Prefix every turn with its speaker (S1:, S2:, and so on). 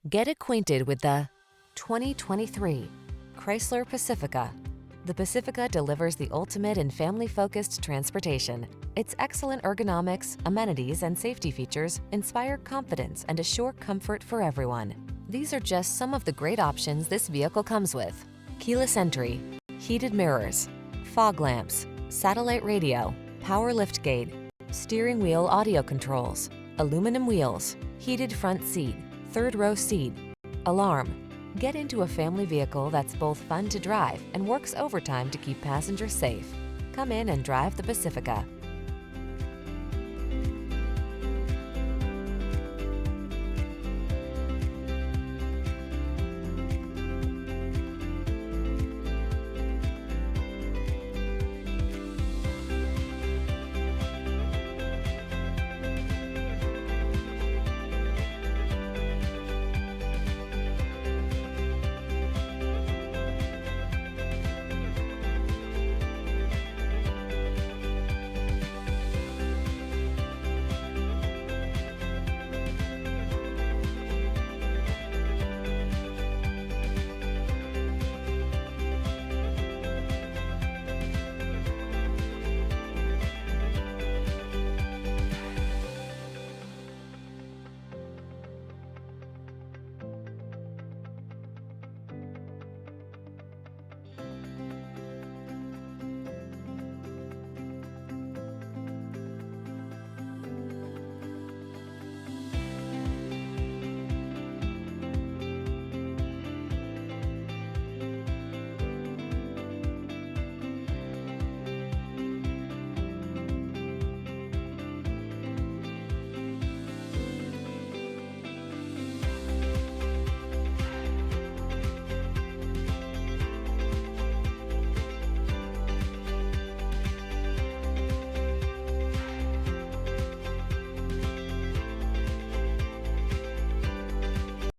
S1: Get acquainted with the 2023 Chrysler Pacifica. The Pacifica delivers the ultimate in family-focused transportation. Its excellent ergonomics, amenities, and safety features inspire confidence and assure comfort for everyone. These are just some of the great options this vehicle comes with: keyless entry, heated mirrors, fog lamps, satellite radio, power liftgate, steering wheel audio controls, aluminum wheels, heated front seat, third row seat, alarm. Get into a family vehicle that's both fun to drive and works overtime to keep passengers safe. Come in and drive the Pacifica.